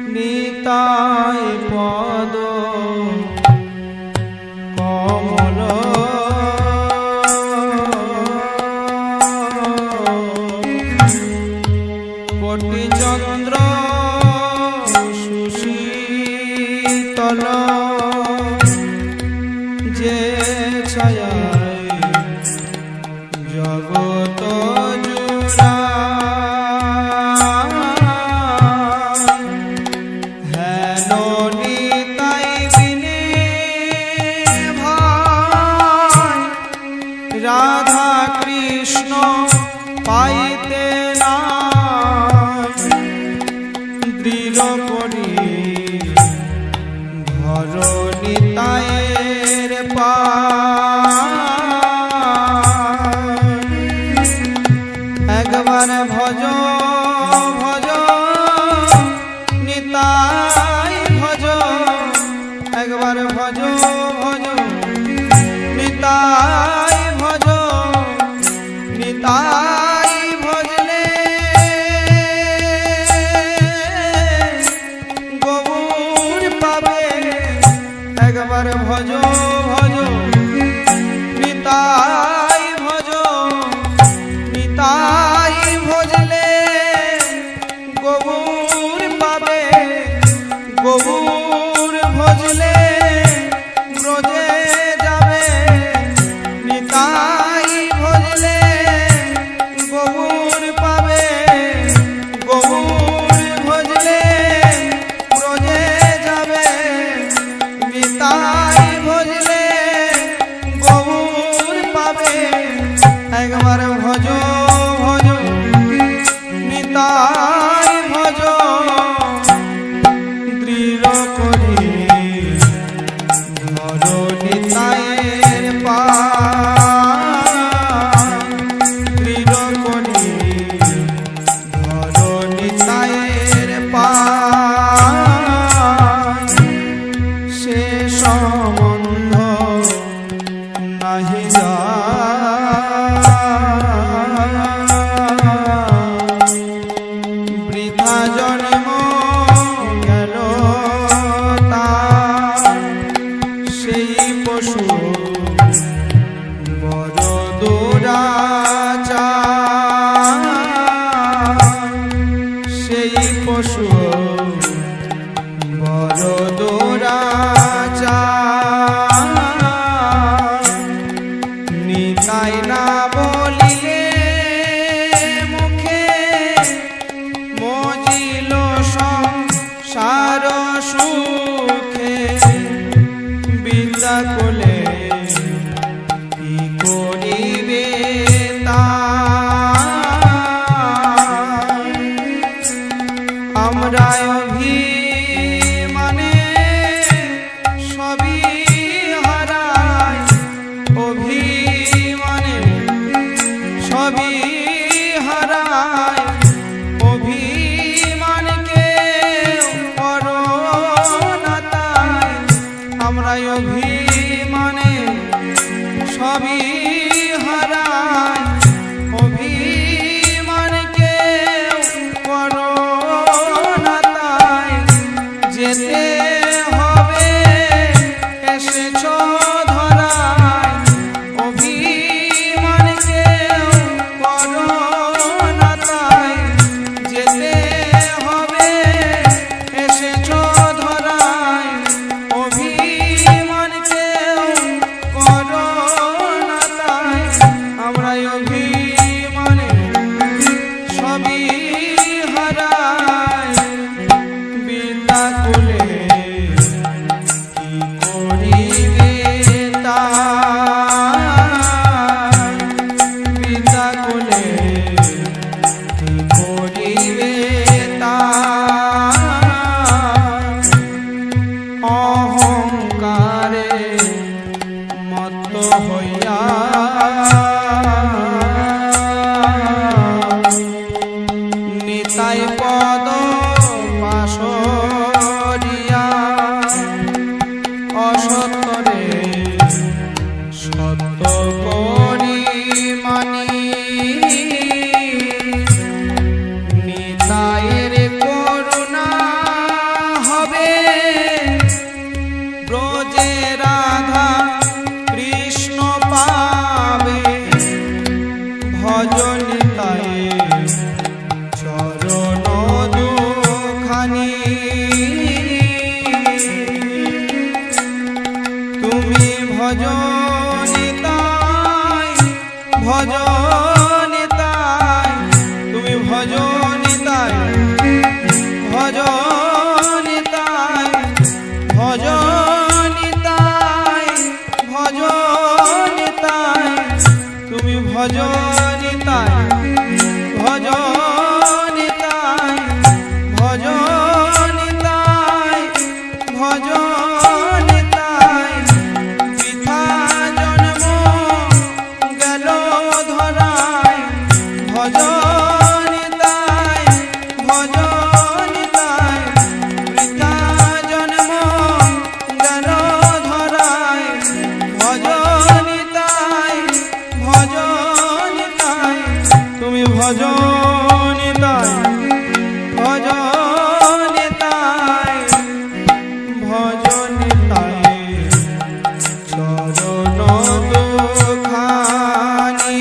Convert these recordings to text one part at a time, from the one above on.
নিতাই পদ কমল কোটি চন্দ্র সুশীতল যে ছায়ায় জগত জুড়া হেন নিতাই বিনে ভাই রাধা কৃষ্ণ পাইতে না দৃঢ় করি ধর নিতায়ের পা একবার ভজ ভজ নিতাই ভজ একবার ভজ ভজ নিতাই ভজ নিতাই ভজলে গৌর পাবে একবার ভজ ভজ নিতাই ভজ নিতাই ভজলে গৌর পাবে গৌর ভজলে ব্রজে যাবে নিতাই ভজলে গৌর পাবে গৌর ভজলে ব্রজে যাবে নিতাই ভজলে গৌর পাবে একবার ভজ ভজ নিতাই ভজ দৃঢ় করি ধর নিতায়ের পা দৃঢ় করি ধর নিতায়ের পা সে সম্বন্ধ নাহি যা বৃথা জন্ম গেল তার সেই পশু বড় দুরাচার সেই পশু বড় দুরাচার নিতাই না বলিলে মুখে মজিল সংসার সুখে বিদ্যা কোলে কি করিবে আমরা অভিমানে সবই হারাই অভিমানে সবই হারাই অভিমানকে করোনাতাই আমরা অভিমানে সবই হারাই অভিমানকে করোনাতাই ভজন তাই বৃথা জন্ম গেল ধরায় ভজন তাই বৃথা জন্ম গেল ধরায় ভজন তাই তুমি ভজন তাই ভজন তাই ভজন তাই চরণ দুখানি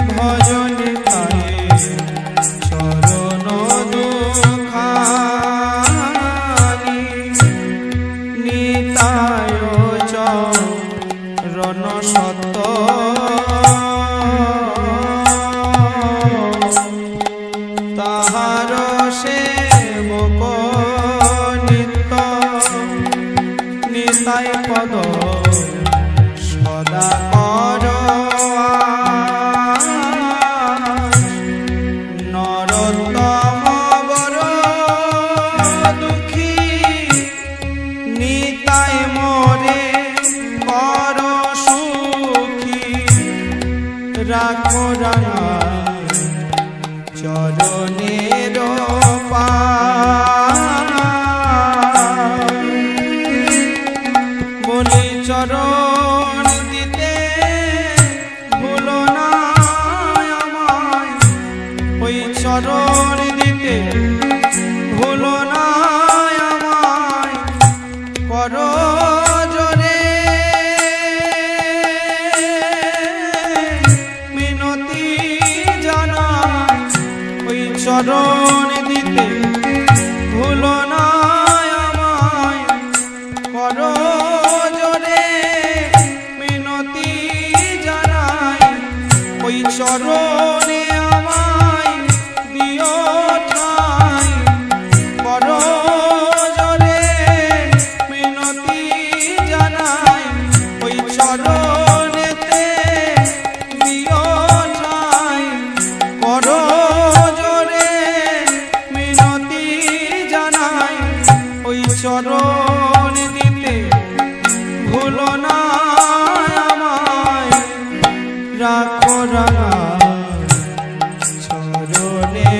ভজন তাই চরণ দুখানি নিতায় চরণ সত্য তাহার সেবক নিত্য নিতাই পদ সদা কর নরোত্তম বর দুঃখী নিতাই মোরে কর সুখী রাখো রাঙা চরণের বলি চরণ দিতে ভুলো না আমায় ওই চরণ দিতে ভুলো না আমায় কর জোরে মিনতি জানাই ওই চরণ দিতে ভুলো না আমায় কর জোরে মিনতি জানাই ওই চরণে আমায় দিও ঠাই কর জোরে মিনতি জানাই ওই চরণেতে দিও ঠাই কর চরণ দিতে ভুলো না আমায় রাখো রাঙা চরণে